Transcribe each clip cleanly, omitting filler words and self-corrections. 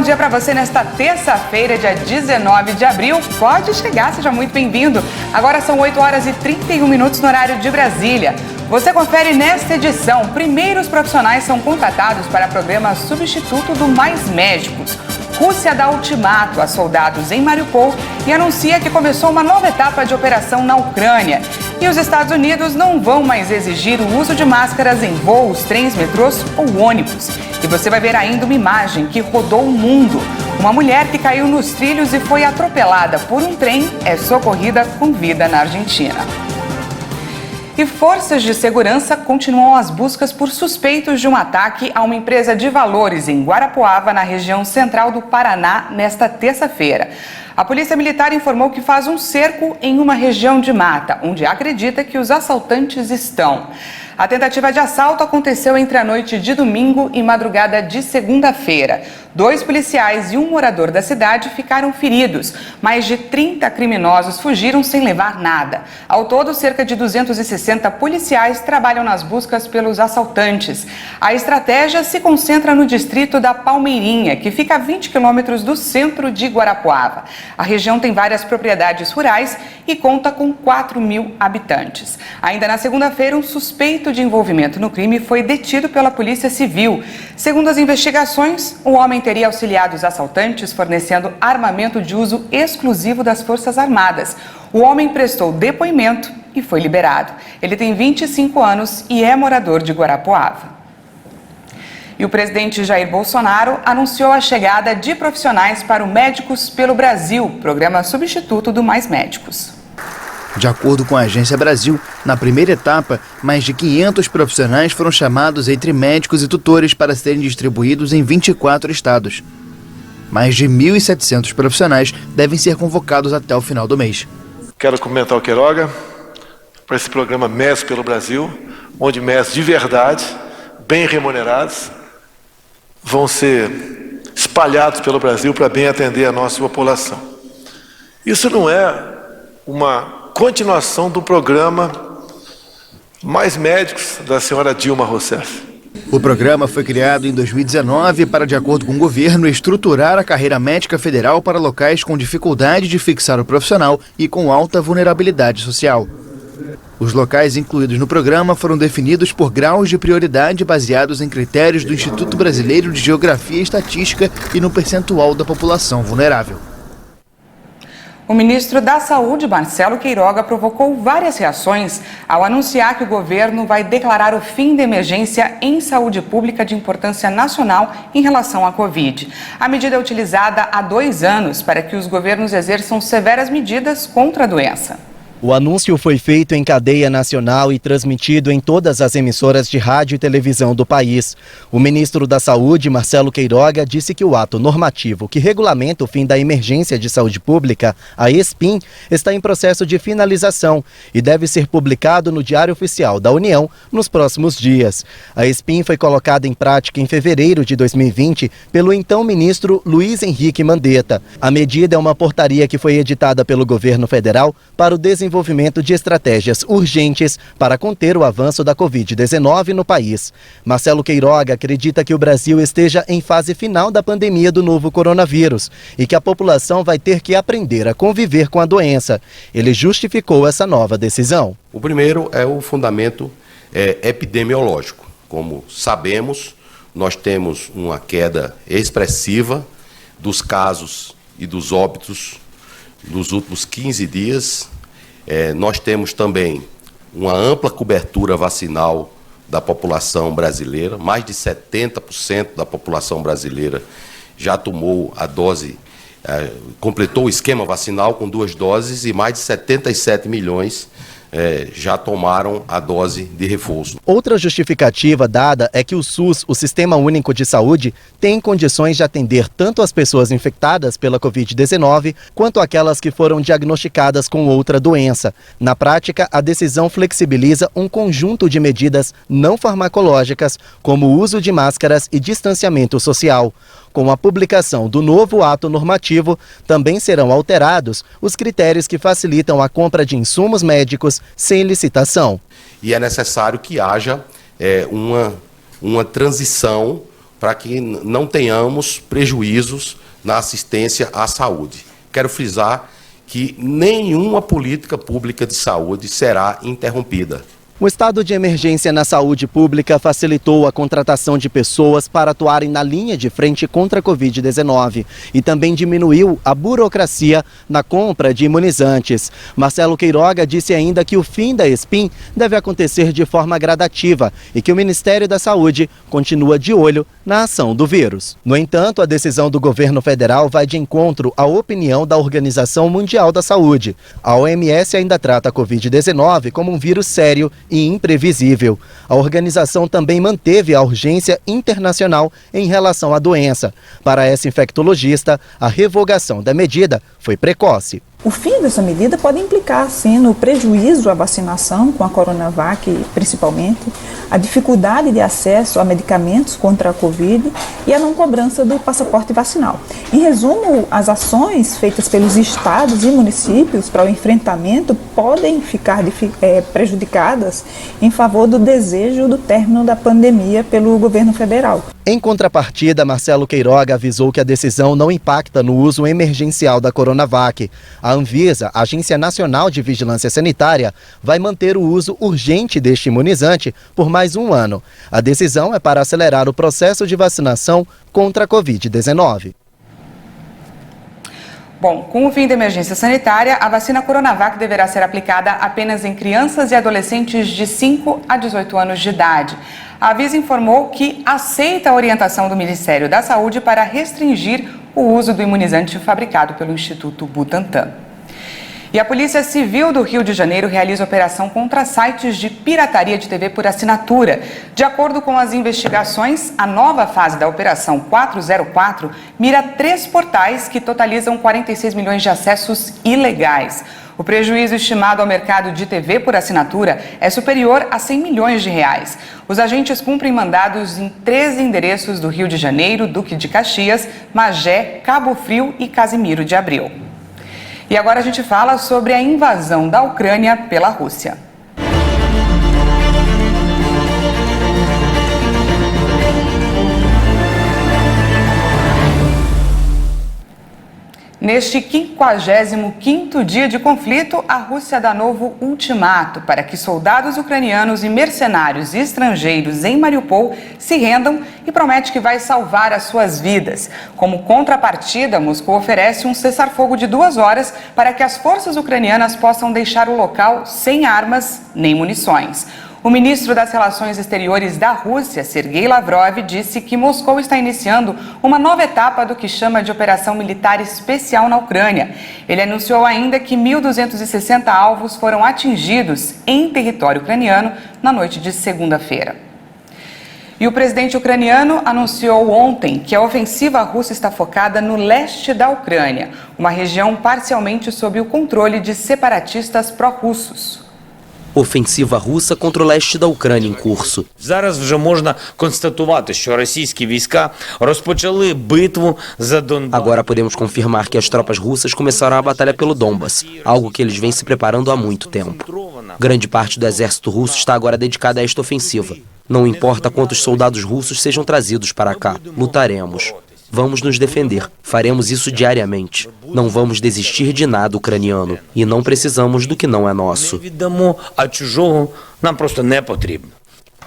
dia para você nesta terça-feira, dia 19 de abril. Pode chegar, seja muito bem-vindo. Agora são 8 horas e 31 minutos no horário de Brasília. Você confere nesta edição. Primeiros profissionais são contratados para programa substituto do Mais Médicos. Rússia dá ultimato a soldados em Mariupol e anuncia que começou uma nova etapa de operação na Ucrânia. E os Estados Unidos não vão mais exigir o uso de máscaras em voos, trens, metrôs ou ônibus. E você vai ver ainda uma imagem que rodou o mundo. Uma mulher que caiu nos trilhos e foi atropelada por um trem é socorrida com vida na Argentina. E forças de segurança continuam as buscas por suspeitos de um ataque a uma empresa de valores em Guarapuava, na região central do Paraná, nesta terça-feira. A Polícia Militar informou que faz um cerco em uma região de mata, onde acredita que os assaltantes estão. A tentativa de assalto aconteceu entre a noite de domingo e madrugada de segunda-feira. 2 policiais e um morador da cidade ficaram feridos. Mais de 30 criminosos fugiram sem levar nada. Ao todo, cerca de 260 policiais trabalham nas buscas pelos assaltantes. A estratégia se concentra no distrito da Palmeirinha, que fica a 20 quilômetros do centro de Guarapuava. A região tem várias propriedades rurais e conta com 4.000 habitantes. Ainda na segunda-feira, um suspeito de envolvimento no crime foi detido pela Polícia Civil. Segundo as investigações, o homem teria auxiliado os assaltantes fornecendo armamento de uso exclusivo das Forças Armadas. O homem prestou depoimento e foi liberado. Ele tem 25 anos e é morador de Guarapuava. E o presidente Jair Bolsonaro anunciou a chegada de profissionais para o Médicos pelo Brasil, programa substituto do Mais Médicos. De acordo com a Agência Brasil, na primeira etapa, mais de 500 profissionais foram chamados entre médicos e tutores para serem distribuídos em 24 estados. Mais de 1.700 profissionais devem ser convocados até o final do mês. Quero cumprimentar o Queiroga para esse programa Médicos pelo Brasil, onde médicos de verdade, bem remunerados, vão ser espalhados pelo Brasil para bem atender a nossa população. Isso não é uma continuação do programa Mais Médicos da senhora Dilma Rousseff. O programa foi criado em 2019 para, de acordo com o governo, estruturar a carreira médica federal para locais com dificuldade de fixar o profissional e com alta vulnerabilidade social. Os locais incluídos no programa foram definidos por graus de prioridade baseados em critérios do Instituto Brasileiro de Geografia e Estatística e no percentual da população vulnerável. O ministro da Saúde, Marcelo Queiroga, provocou várias reações ao anunciar que o governo vai declarar o fim da emergência em saúde pública de importância nacional em relação à Covid. A medida é utilizada há 2 anos para que os governos exerçam severas medidas contra a doença. O anúncio foi feito em cadeia nacional e transmitido em todas as emissoras de rádio e televisão do país. O ministro da Saúde, Marcelo Queiroga, disse que o ato normativo que regulamenta o fim da emergência de saúde pública, a ESPIM, está em processo de finalização e deve ser publicado no Diário Oficial da União nos próximos dias. A ESPIM foi colocada em prática em fevereiro de 2020 pelo então ministro Luiz Henrique Mandetta. A medida é uma portaria que foi editada pelo governo federal para o desenvolvimento de estratégias urgentes para conter o avanço da Covid-19 no país. Marcelo Queiroga acredita que o Brasil esteja em fase final da pandemia do novo coronavírus e que a população vai ter que aprender a conviver com a doença. Ele justificou essa nova decisão. O primeiro é o fundamento epidemiológico. Como sabemos, nós temos uma queda expressiva dos casos e dos óbitos nos últimos 15 dias. Nós temos também uma ampla cobertura vacinal da população brasileira. Mais de 70% da população brasileira já tomou a dose, completou o esquema vacinal com 2 doses e mais de 77 milhões já tomaram a dose de reforço. Outra justificativa dada é que o SUS, o Sistema Único de Saúde, tem condições de atender tanto as pessoas infectadas pela Covid-19 quanto aquelas que foram diagnosticadas com outra doença. Na prática, a decisão flexibiliza um conjunto de medidas não farmacológicas, como o uso de máscaras e distanciamento social. Com a publicação do novo ato normativo, também serão alterados os critérios que facilitam a compra de insumos médicos sem licitação. E é necessário que haja uma transição para que não tenhamos prejuízos na assistência à saúde. Quero frisar que nenhuma política pública de saúde será interrompida. O estado de emergência na saúde pública facilitou a contratação de pessoas para atuarem na linha de frente contra a Covid-19 e também diminuiu a burocracia na compra de imunizantes. Marcelo Queiroga disse ainda que o fim da ESPIM deve acontecer de forma gradativa e que o Ministério da Saúde continua de olho na ação do vírus. No entanto, a decisão do governo federal vai de encontro à opinião da Organização Mundial da Saúde. A OMS ainda trata a Covid-19 como um vírus sério e imprevisível. A organização também manteve a urgência internacional em relação à doença. Para essa infectologista, a revogação da medida foi precoce. O fim dessa medida pode implicar, sim, no prejuízo à vacinação com a Coronavac, principalmente, a dificuldade de acesso a medicamentos contra a Covid e a não cobrança do passaporte vacinal. Em resumo, as ações feitas pelos estados e municípios para o enfrentamento podem ficar prejudicadas em favor do desejo do término da pandemia pelo governo federal. Em contrapartida, Marcelo Queiroga avisou que a decisão não impacta no uso emergencial da Coronavac. A Anvisa, Agência Nacional de Vigilância Sanitária, vai manter o uso urgente deste imunizante por mais um ano. A decisão é para acelerar o processo de vacinação contra a Covid-19. Bom, com o fim da emergência sanitária, a vacina Coronavac deverá ser aplicada apenas em crianças e adolescentes de 5 a 18 anos de idade. A Anvisa informou que aceita a orientação do Ministério da Saúde para restringir o uso do imunizante fabricado pelo Instituto Butantan. E a Polícia Civil do Rio de Janeiro realiza operação contra sites de pirataria de TV por assinatura. De acordo com as investigações, a nova fase da Operação 404 mira 3 portais que totalizam 46 milhões de acessos ilegais. O prejuízo estimado ao mercado de TV por assinatura é superior a 100 milhões de reais. Os agentes cumprem mandados em 13 endereços do Rio de Janeiro, Duque de Caxias, Magé, Cabo Frio e Casimiro de Abreu. E agora a gente fala sobre a invasão da Ucrânia pela Rússia. Neste 55º dia de conflito, a Rússia dá novo ultimato para que soldados ucranianos e mercenários estrangeiros em Mariupol se rendam e promete que vai salvar as suas vidas. Como contrapartida, Moscou oferece um cessar-fogo de 2 horas para que as forças ucranianas possam deixar o local sem armas nem munições. O ministro das Relações Exteriores da Rússia, Sergei Lavrov, disse que Moscou está iniciando uma nova etapa do que chama de operação militar especial na Ucrânia. Ele anunciou ainda que 1.260 alvos foram atingidos em território ucraniano na noite de segunda-feira. E o presidente ucraniano anunciou ontem que a ofensiva russa está focada no leste da Ucrânia, uma região parcialmente sob o controle de separatistas pró-russos. Ofensiva russa contra o leste da Ucrânia em curso. Зараз вже можна констатувати, що російські війська розпочали битву за Донбас. Agora podemos confirmar que as tropas russas começaram a batalha pelo Donbas, algo que eles vêm se preparando há muito tempo. Grande parte do exército russo está agora dedicada a esta ofensiva. Não importa quantos soldados russos sejam trazidos para cá, lutaremos. Vamos nos defender, faremos isso diariamente. Não vamos desistir de nada ucraniano e não precisamos do que não é nosso.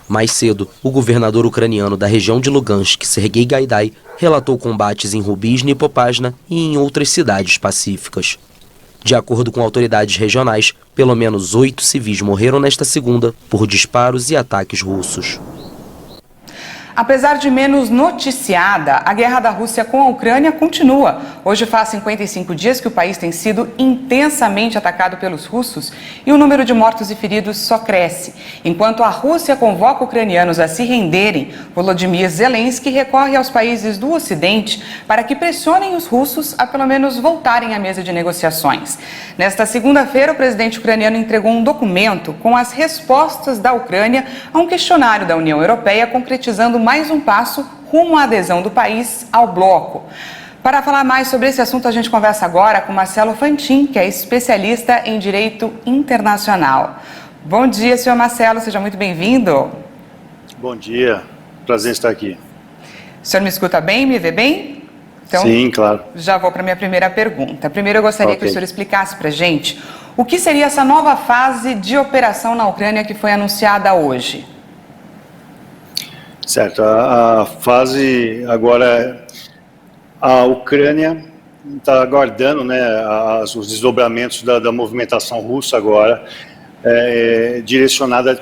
Mais cedo, o governador ucraniano da região de Lugansk, Sergei Gaidai, relatou combates em Rubizhny e Popasna e em outras cidades pacíficas. De acordo com autoridades regionais, pelo menos 8 civis morreram nesta segunda por disparos e ataques russos. Apesar de menos noticiada, a guerra da Rússia com a Ucrânia continua. Hoje faz 55 dias que o país tem sido intensamente atacado pelos russos e o número de mortos e feridos só cresce. Enquanto a Rússia convoca ucranianos a se renderem, Volodymyr Zelensky recorre aos países do Ocidente para que pressionem os russos a pelo menos voltarem à mesa de negociações. Nesta segunda-feira, o presidente ucraniano entregou um documento com as respostas da Ucrânia a um questionário da União Europeia concretizando mais um passo rumo à adesão do país ao bloco. Para falar mais sobre esse assunto, a gente conversa agora com Marcelo Fantin, que é especialista em direito internacional. Bom dia, senhor Marcelo, seja muito bem-vindo. Bom dia, prazer estar aqui. O senhor me escuta bem, me vê bem? Então, sim, claro. Já vou para a minha primeira pergunta. Primeiro eu gostaria que o senhor explicasse para a gente o que seria essa nova fase de operação na Ucrânia que foi anunciada hoje. Certo, a fase agora, a Ucrânia está aguardando, né, os desdobramentos da movimentação russa agora, direcionada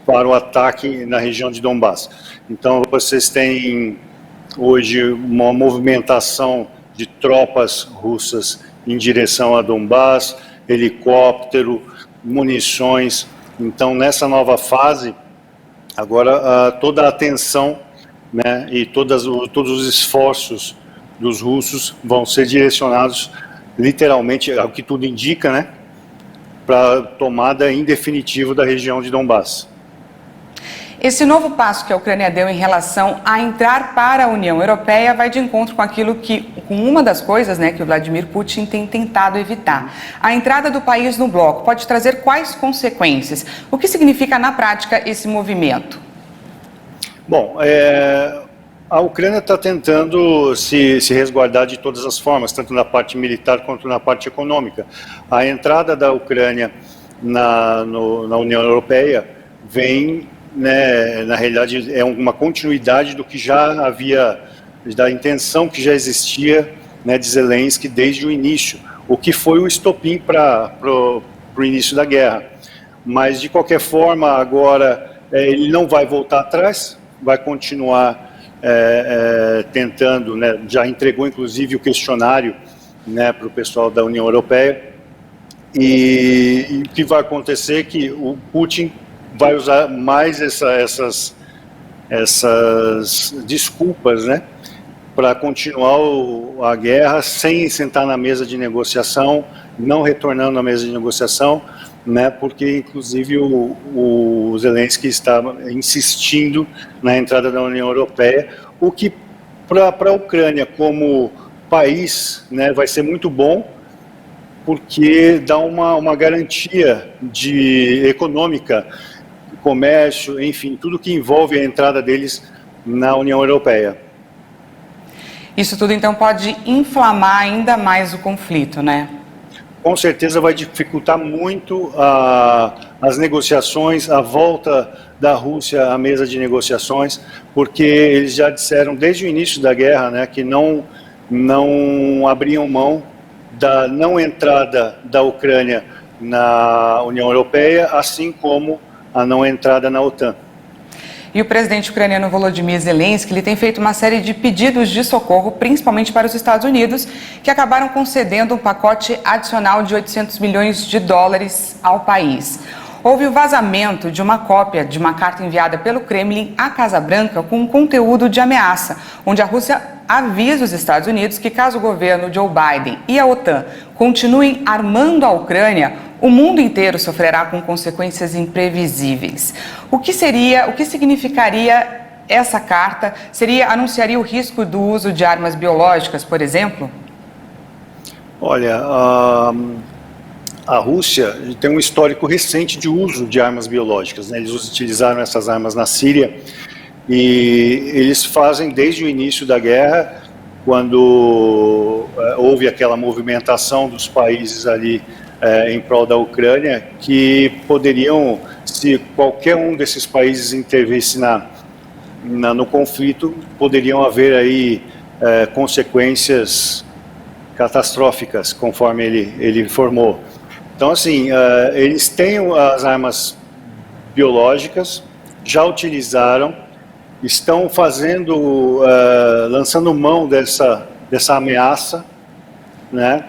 para o ataque na região de Donbass. Então vocês têm hoje uma movimentação de tropas russas em direção a Donbass, helicóptero, munições. Então nessa nova fase, agora toda a atenção, né, e todos os esforços dos russos vão ser direcionados, literalmente, ao que tudo indica, né, para a tomada em definitivo da região de Donbass. Esse novo passo que a Ucrânia deu em relação a entrar para a União Europeia vai de encontro com aquilo com uma das coisas, né, que o Vladimir Putin tem tentado evitar. A entrada do país no bloco pode trazer quais consequências? O que significa na prática esse movimento? Bom, a Ucrânia está tentando se resguardar de todas as formas, tanto na parte militar quanto na parte econômica. A entrada da Ucrânia na União Europeia vem, né, na realidade, é uma continuidade do que já havia, da intenção que já existia, né, de Zelensky desde o início, o que foi o estopim para o início da guerra. Mas, de qualquer forma, agora ele não vai voltar atrás, vai continuar tentando, né, já entregou inclusive o questionário, né, para o pessoal da União Europeia, e o que vai acontecer é que o Putin vai usar mais essas desculpas, né, para continuar a guerra sem sentar na mesa de negociação, não retornando à mesa de negociação, né, porque inclusive o Zelensky está insistindo na entrada da União Europeia, o que para a Ucrânia como país, né, vai ser muito bom, porque dá uma garantia econômica, comércio, enfim, tudo que envolve a entrada deles na União Europeia. Isso tudo então pode inflamar ainda mais o conflito, né? Com certeza vai dificultar muito as negociações, a volta da Rússia à mesa de negociações, porque eles já disseram desde o início da guerra, né, que não abriam mão da não entrada da Ucrânia na União Europeia, assim como a não entrada na OTAN. E o presidente ucraniano Volodymyr Zelensky, ele tem feito uma série de pedidos de socorro, principalmente para os Estados Unidos, que acabaram concedendo um pacote adicional de 800 milhões de dólares ao país. Houve o vazamento de uma cópia de uma carta enviada pelo Kremlin à Casa Branca com um conteúdo de ameaça, onde a Rússia avisa os Estados Unidos que caso o governo Joe Biden e a OTAN continuem armando a Ucrânia, o mundo inteiro sofrerá com consequências imprevisíveis. O que significaria essa carta? Anunciaria o risco do uso de armas biológicas, por exemplo? Olha, a Rússia tem um histórico recente de uso de armas biológicas, né? Eles utilizaram essas armas na Síria e eles fazem desde o início da guerra, quando houve aquela movimentação dos países ali em prol da Ucrânia, que poderiam, se qualquer um desses países intervisse no conflito, poderiam haver aí consequências catastróficas, conforme ele informou. Então, assim, eles têm as armas biológicas, já utilizaram, estão lançando mão dessa ameaça, né,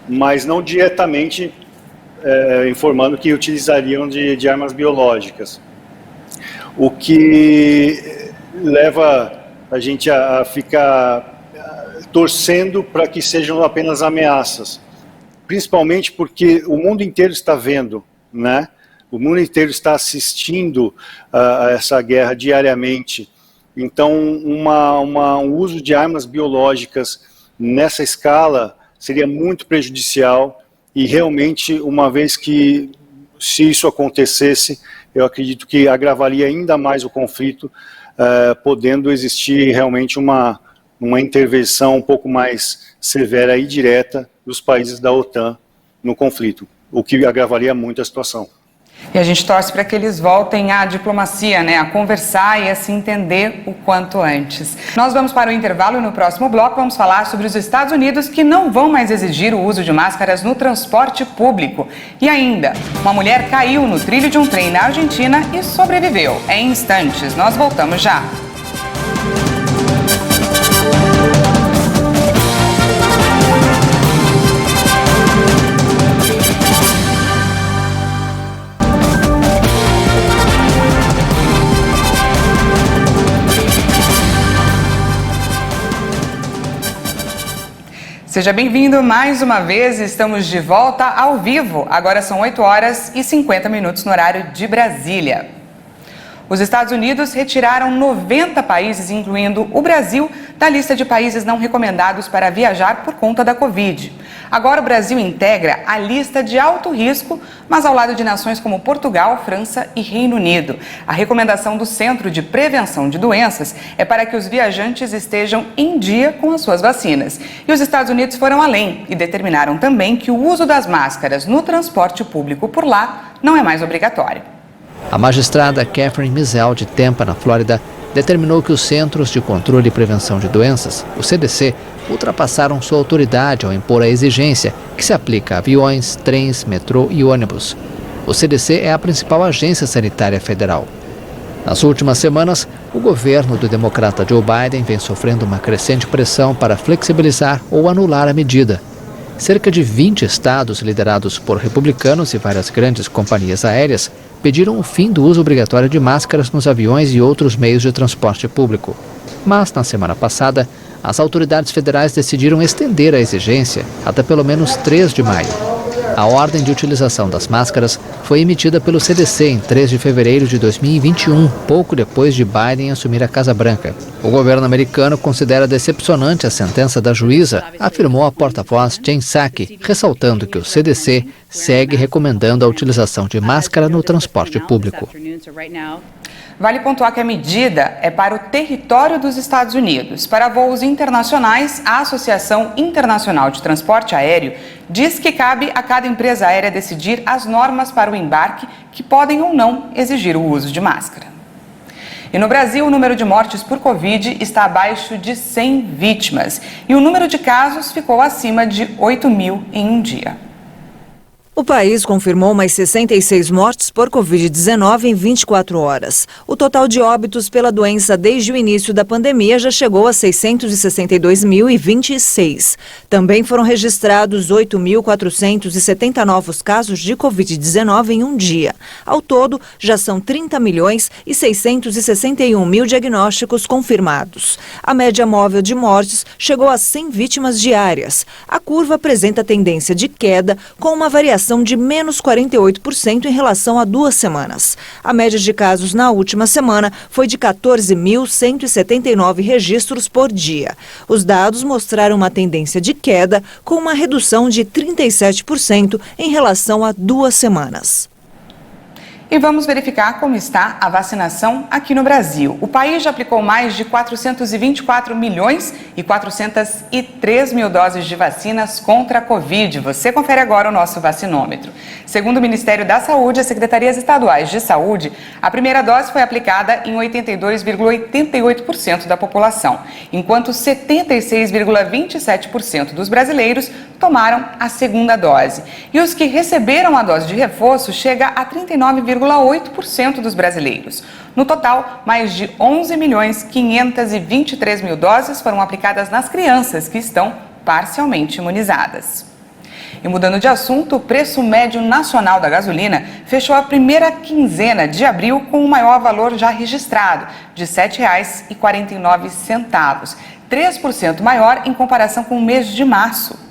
mas não diretamente informando que utilizariam de armas biológicas. O que leva a gente a ficar torcendo para que sejam apenas ameaças, principalmente porque o mundo inteiro está vendo, né? O mundo inteiro está assistindo a essa guerra diariamente. Então, um uso de armas biológicas nessa escala seria muito prejudicial e realmente, uma vez que, se isso acontecesse, eu acredito que agravaria ainda mais o conflito, podendo existir realmente uma intervenção um pouco mais severa e direta dos países da OTAN no conflito, o que agravaria muito a situação. E a gente torce para que eles voltem à diplomacia, né? A conversar e a se entender o quanto antes. Nós vamos para o intervalo e no próximo bloco vamos falar sobre os Estados Unidos que não vão mais exigir o uso de máscaras no transporte público. E ainda, uma mulher caiu no trilho de um trem na Argentina e sobreviveu. É em instantes, nós voltamos já. Seja bem-vindo mais uma vez, estamos de volta ao vivo. Agora são 8 horas e 50 minutos no horário de Brasília. Os Estados Unidos retiraram 90 países, incluindo o Brasil, da lista de países não recomendados para viajar por conta da Covid. Agora o Brasil integra a lista de alto risco, mas ao lado de nações como Portugal, França e Reino Unido. A recomendação do Centro de Prevenção de Doenças é para que os viajantes estejam em dia com as suas vacinas. E os Estados Unidos foram além e determinaram também que o uso das máscaras no transporte público por lá não é mais obrigatório. A magistrada Catherine Mizell, de Tampa, na Flórida, determinou que os Centros de Controle e Prevenção de Doenças, o CDC, ultrapassaram sua autoridade ao impor a exigência que se aplica a aviões, trens, metrô e ônibus. O CDC é a principal agência sanitária federal. Nas últimas semanas, o governo do democrata Joe Biden vem sofrendo uma crescente pressão para flexibilizar ou anular a medida. Cerca de 20 estados liderados por republicanos e várias grandes companhias aéreas pediram o fim do uso obrigatório de máscaras nos aviões e outros meios de transporte público. Mas, na semana passada, as autoridades federais decidiram estender a exigência até pelo menos 3 de maio. A ordem de utilização das máscaras foi emitida pelo CDC em 3 de fevereiro de 2021, pouco depois de Biden assumir a Casa Branca. O governo americano considera decepcionante a sentença da juíza, afirmou a porta-voz Jen Psaki, ressaltando que o CDC segue recomendando a utilização de máscara no transporte público. Vale pontuar que a medida é para o território dos Estados Unidos. Para voos internacionais, a Associação Internacional de Transporte Aéreo diz que cabe a cada empresa aérea decidir as normas para o embarque que podem ou não exigir o uso de máscara. E no Brasil, o número de mortes por Covid está abaixo de 100 vítimas e o número de casos ficou acima de 8 mil em um dia. O país confirmou mais 66 mortes por Covid-19 em 24 horas. O total de óbitos pela doença desde o início da pandemia já chegou a 662.026. Também foram registrados 8.470 novos casos de Covid-19 em um dia. Ao todo, já são 30.661.000 diagnósticos confirmados. A média móvel de mortes chegou a 100 vítimas diárias. A curva apresenta tendência de queda, com uma variação de menos 48% em relação a 2 semanas. A média de casos na última semana foi de 14.179 registros por dia. Os dados mostraram uma tendência de queda, com uma redução de 37% em relação a 2 semanas. E vamos verificar como está a vacinação aqui no Brasil. O país já aplicou mais de 424 milhões e 403 mil doses de vacinas contra a Covid. Você confere agora o nosso vacinômetro. Segundo o Ministério da Saúde e as secretarias estaduais de saúde, a primeira dose foi aplicada em 82,88% da população, enquanto 76,27% dos brasileiros tomaram a segunda dose. E os que receberam a dose de reforço chega a 39,8% dos brasileiros. No total, mais de 11.523.000 doses foram aplicadas nas crianças que estão parcialmente imunizadas. E mudando de assunto, o preço médio nacional da gasolina fechou a primeira quinzena de abril com o maior valor já registrado, de R$ 7,49, 3% maior em comparação com o mês de março.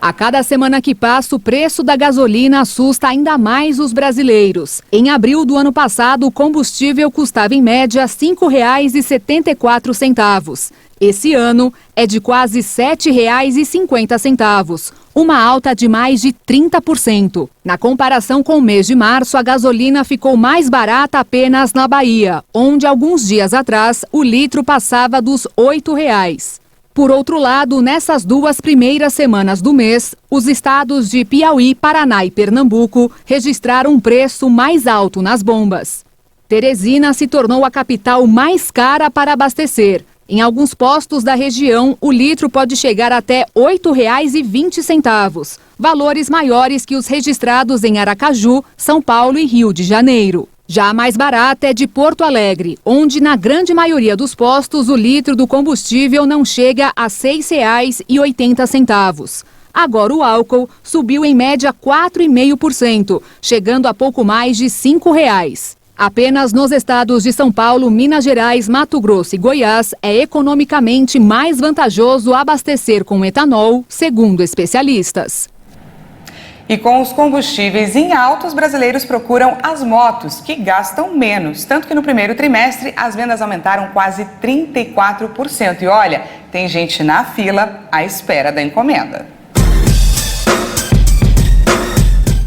A cada semana que passa, o preço da gasolina assusta ainda mais os brasileiros. Em abril do ano passado, o combustível custava em média R$ 5,74. Esse ano é de quase R$ 7,50, uma alta de mais de 30%. Na comparação com o mês de março, a gasolina ficou mais barata apenas na Bahia, onde alguns dias atrás o litro passava dos R$ 8,00. Por outro lado, nessas 2 primeiras semanas do mês, os estados de Piauí, Paraná e Pernambuco registraram um preço mais alto nas bombas. Teresina se tornou a capital mais cara para abastecer. Em alguns postos da região, o litro pode chegar até R$ 8,20, valores maiores que os registrados em Aracaju, São Paulo e Rio de Janeiro. Já a mais barata é de Porto Alegre, onde na grande maioria dos postos o litro do combustível não chega a R$ 6,80. Agora o álcool subiu em média 4,5%, chegando a pouco mais de R$ 5,00. Apenas nos estados de São Paulo, Minas Gerais, Mato Grosso e Goiás é economicamente mais vantajoso abastecer com etanol, segundo especialistas. E com os combustíveis em alta, os brasileiros procuram as motos, que gastam menos. Tanto que no primeiro trimestre as vendas aumentaram quase 34%. E olha, tem gente na fila à espera da encomenda.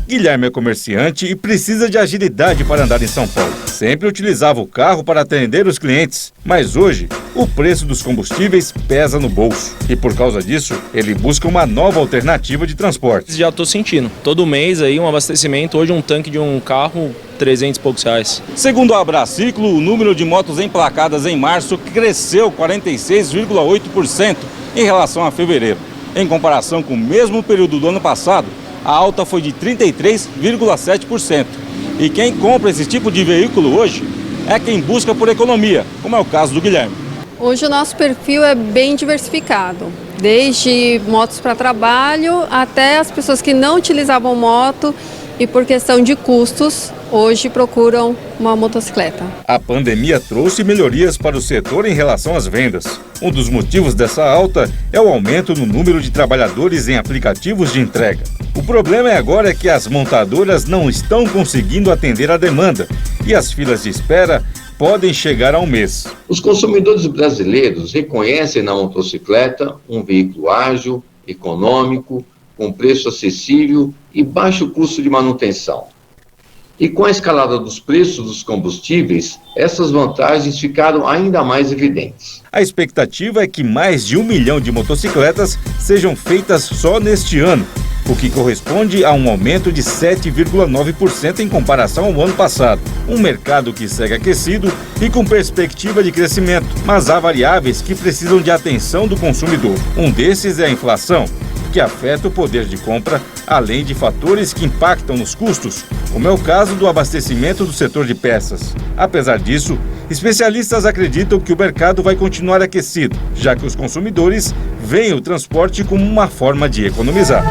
Guilherme é comerciante e precisa de agilidade para andar em São Paulo. Sempre utilizava o carro para atender os clientes, mas hoje o preço dos combustíveis pesa no bolso. E por causa disso, ele busca uma nova alternativa de transporte. Já estou sentindo. Todo mês aí um abastecimento, hoje um tanque de um carro, 300 e poucos reais. Segundo a Abraciclo, o número de motos emplacadas em março cresceu 46,8% em relação a fevereiro. Em comparação com o mesmo período do ano passado, a alta foi de 33,7%. E quem compra esse tipo de veículo hoje é quem busca por economia, como é o caso do Guilherme. Hoje o nosso perfil é bem diversificado, desde motos para trabalho até as pessoas que não utilizavam moto e por questão de custos, hoje procuram uma motocicleta. A pandemia trouxe melhorias para o setor em relação às vendas. Um dos motivos dessa alta é o aumento no número de trabalhadores em aplicativos de entrega. O problema agora é que as montadoras não estão conseguindo atender a demanda e as filas de espera podem chegar a um mês. Os consumidores brasileiros reconhecem na motocicleta um veículo ágil, econômico, com preço acessível e baixo custo de manutenção. E com a escalada dos preços dos combustíveis, essas vantagens ficaram ainda mais evidentes. A expectativa é que mais de 1 milhão de motocicletas sejam feitas só neste ano, o que corresponde a um aumento de 7,9% em comparação ao ano passado. Um mercado que segue aquecido e com perspectiva de crescimento, mas há variáveis que precisam de atenção do consumidor. Um desses é a inflação, que afeta o poder de compra, além de fatores que impactam nos custos, como é o caso do abastecimento do setor de peças. Apesar disso, especialistas acreditam que o mercado vai continuar aquecido, já que os consumidores veem o transporte como uma forma de economizar.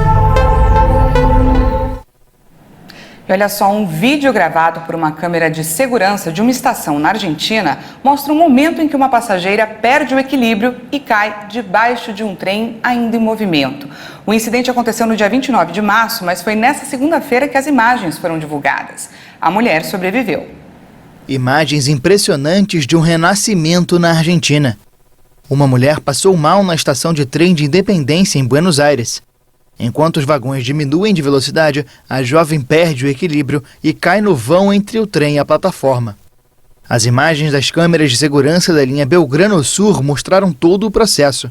E olha só, um vídeo gravado por uma câmera de segurança de uma estação na Argentina mostra um momento em que uma passageira perde o equilíbrio e cai debaixo de um trem ainda em movimento. O incidente aconteceu no dia 29 de março, mas foi nessa segunda-feira que as imagens foram divulgadas. A mulher sobreviveu. Imagens impressionantes de um renascimento na Argentina. Uma mulher passou mal na estação de trem de Independência, em Buenos Aires. Enquanto os vagões diminuem de velocidade, a jovem perde o equilíbrio e cai no vão entre o trem e a plataforma. As imagens das câmeras de segurança da linha Belgrano-Sur mostraram todo o processo.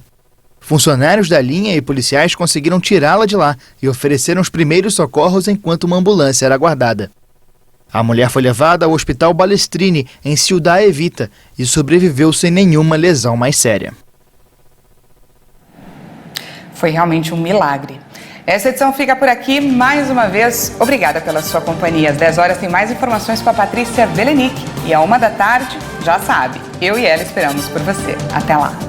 Funcionários da linha e policiais conseguiram tirá-la de lá e ofereceram os primeiros socorros enquanto uma ambulância era aguardada. A mulher foi levada ao Hospital Balestrini, em Ciudad Evita, e sobreviveu sem nenhuma lesão mais séria. Foi realmente um milagre. Essa edição fica por aqui. Mais uma vez, obrigada pela sua companhia. Às 10 horas tem mais informações com a Patrícia Velenic. E à 1 da tarde, já sabe, eu e ela esperamos por você. Até lá.